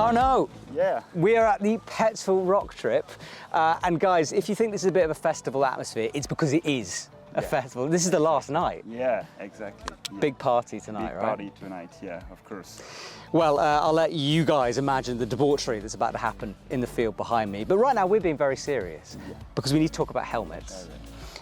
Oh no! Yeah. We are at the Petzl RocTrip. And guys, if you think this is a bit of a festival atmosphere, it's because it is a festival. This is the last night. Yeah, exactly. Yeah. Big party tonight, Big right? party tonight, yeah, of course. Well, I'll let you guys imagine the debauchery that's about to happen in the field behind me. But right now we're being very serious because we need to talk about helmets.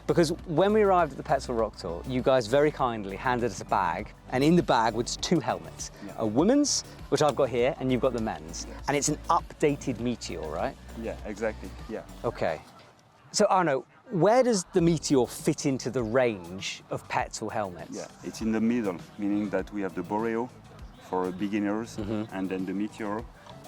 Because when we arrived at the Petzl Rock Tour, you guys very kindly handed us a bag, and in the bag was two helmets. A women's, which I've got here, and you've got the men's. And it's an updated Meteor, right? Yeah, exactly, yeah. Okay. So Arno, where does the Meteor fit into the range of Petzl helmets? Yeah, it's in the middle, meaning that we have the Boreo for beginners, and then the Meteor,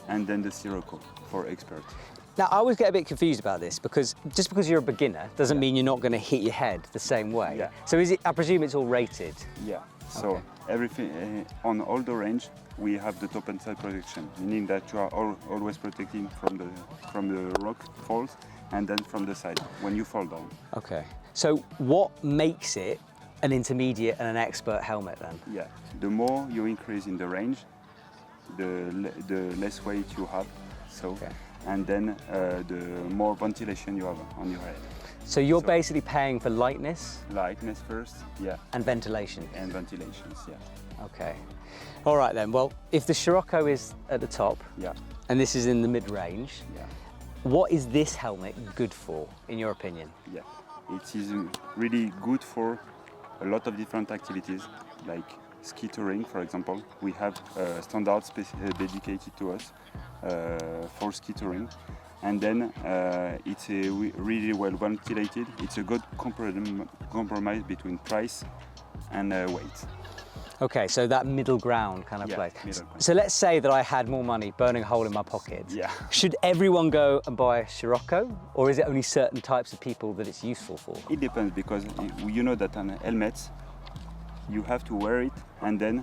and then the Sirocco for experts. Now, I always get a bit confused about this because just because you're a beginner doesn't mean you're not going to hit your head the same way. Yeah. So is it, I presume it's all rated? Yeah, so everything, on all the range, we have the top and side protection, meaning that you are always protecting from the rock falls and then from the side when you fall down. Okay. So what makes it an intermediate and an expert helmet then? Yeah, the more you increase in the range, the less weight you have. So. And then the more ventilation you have on your head. So you're basically paying for lightness? Lightness first, yeah. And ventilation? And ventilations, yeah. Okay. All right then, well, if the Sirocco is at the top, and this is in the mid-range, what is this helmet good for, in your opinion? Yeah, it is really good for a lot of different activities, like ski touring, for example. We have standards dedicated to us for ski touring, and then it's really well ventilated. It's a good compromise between price and weight. Okay, so that middle ground kind of place. So let's say that I had more money burning a hole in my pocket. Yeah. Should everyone go and buy a Sirocco, or is it only certain types of people that it's useful for? It depends, because you know that on helmets you have to wear it and then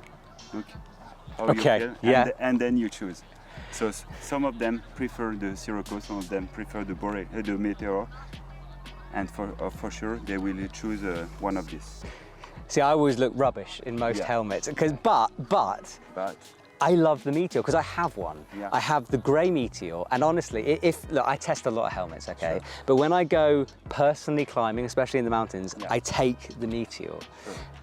look how you feel, and then you choose. So some of them prefer the Sirocco, some of them prefer the Meteor, and for sure they will choose one of these. See, I always look rubbish in most helmets, but I love the Meteor because I have one. Yeah. I have the grey Meteor, and honestly, look, I test a lot of helmets, okay? Sure. But when I go personally climbing, especially in the mountains, I take the Meteor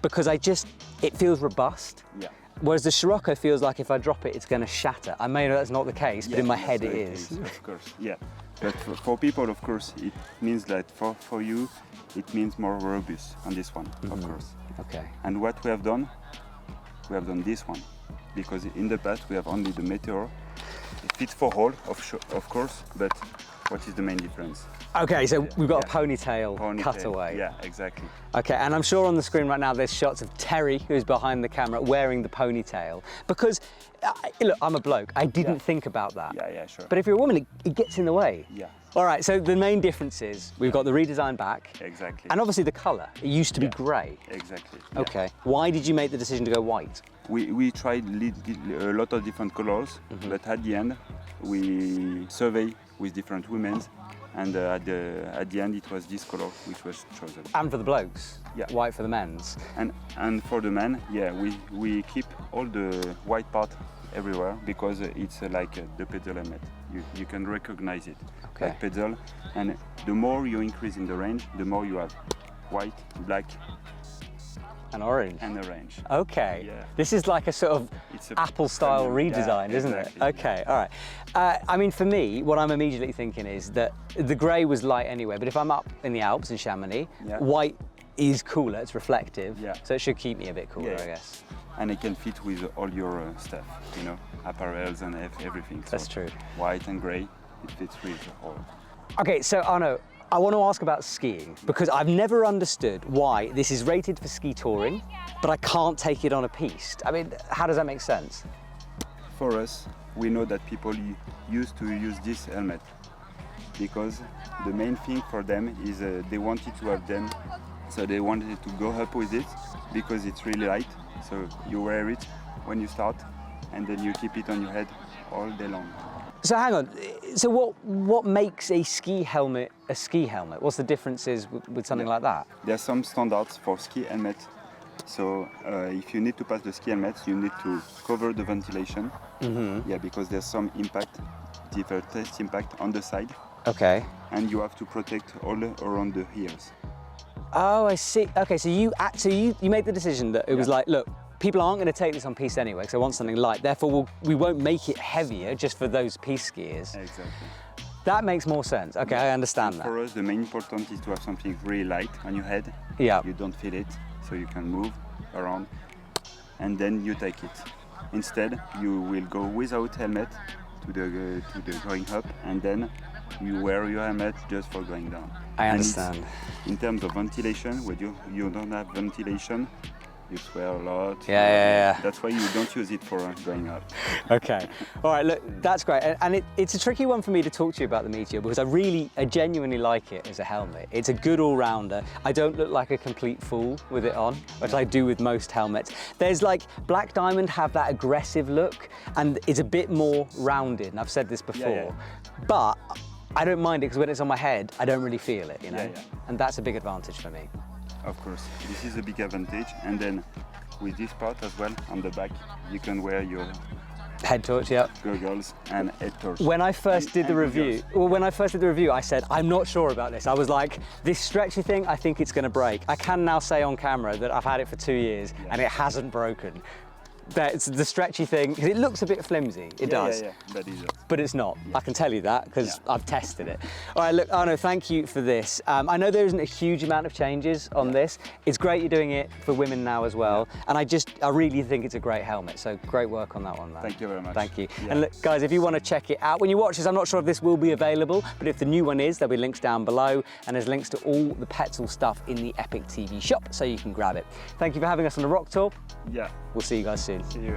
because it feels robust. Yeah. Whereas the Sirocco feels like if I drop it, it's going to shatter. I may know that's not the case, but in my head it is. Of course, yeah. But for people, of course, it means that for you, it means more robust on this one, of course. Okay. And what we have done this one. Because in the past we have only the Meteor. It fits for all, of course, but what is the main difference? Okay, so we've got a ponytail cutaway. Yeah, exactly. Okay, and I'm sure on the screen right now there's shots of Terry, who's behind the camera, wearing the ponytail. Because, look, I'm a bloke, I didn't think about that. Yeah, yeah, sure. But if you're a woman, it gets in the way. Yeah. All right, so the main difference is we've got the redesigned back. Exactly. And obviously the colour. It used to be grey. Exactly. Okay. Why did you make the decision to go white? We tried a lot of different colors, but at the end we surveyed with different women, and at the end it was this color which was chosen. And for the blokes? Yeah. White for the men's? And for the men, yeah, we keep all the white part everywhere because it's like the Petzl helmet. You can recognize it like Petzl, and the more you increase in the range, the more you have white, black, and orange. And orange. Okay. Yeah. This is like a sort of Apple-style redesign, isn't it? Okay, all right. I mean, for me, what I'm immediately thinking is that the grey was light anyway, but if I'm up in the Alps in Chamonix, white is cooler, it's reflective, so it should keep me a bit cooler, I guess. And it can fit with all your stuff, you know, apparels and everything. So that's true. White and grey, it fits with all. Okay, so Arno, I want to ask about skiing because I've never understood why this is rated for ski touring, but I can't take it on a piste. I mean, how does that make sense? For us, we know that people used to use this helmet because the main thing for them is they wanted to have them, so they wanted to go up with it because it's really light. So you wear it when you start, and then you keep it on your head all day long. So hang on, so what makes a ski helmet a ski helmet? What's the differences with something like that? There are some standards for ski helmet So if you need to pass the ski helmet, you need to cover the ventilation. Yeah, because there's some impact, different test impact on the side. Okay. And you have to protect all around the ears. Oh, I see. Okay, so you made the decision that it was like, look, people aren't going to take this on piste anyway, because they want something light. Therefore, we won't make it heavier just for those piste skiers. Exactly. That makes more sense. Okay, I understand that. For us, the main important is to have something really light on your head. Yeah. You don't feel it, so you can move around, and then you take it. Instead, you will go without helmet to the going up, and then you wear your helmet just for going down. I understand. In terms of ventilation, when you don't have ventilation, you swear a lot. Yeah. That's why you don't use it for going up. Okay. All right, look, that's great. And it's a tricky one for me to talk to you about the Meteor because I genuinely like it as a helmet. It's a good all-rounder. I don't look like a complete fool with it on, which I do with most helmets. There's like, Black Diamond have that aggressive look and it's a bit more rounded, and I've said this before. But I don't mind it because when it's on my head, I don't really feel it, you know? And that's a big advantage for me. Of course, this is a big advantage, and then with this part as well on the back, you can wear your head torch, yeah, goggles and head torch. When I first did the review, I said I'm not sure about this. I was like, this stretchy thing, I think it's going to break. I can now say on camera that I've had it for 2 years and it hasn't broken. That's the stretchy thing, because it looks a bit flimsy. It does. But it's not. I can tell you that because I've tested it. All right, look, Arno, thank you for this. I know there isn't a huge amount of changes on this. It's great you're doing it for women now as well. And I really think it's a great helmet. So great work on that one, man. Thank you very much. Thank you. And look, guys, if you want to check it out, when you watch this, I'm not sure if this will be available, but if the new one is, there'll be links down below. And there's links to all the Petzl stuff in the EpicTV shop, so you can grab it. Thank you for having us on the Rock Tour. Yeah. We'll see you guys soon. See you.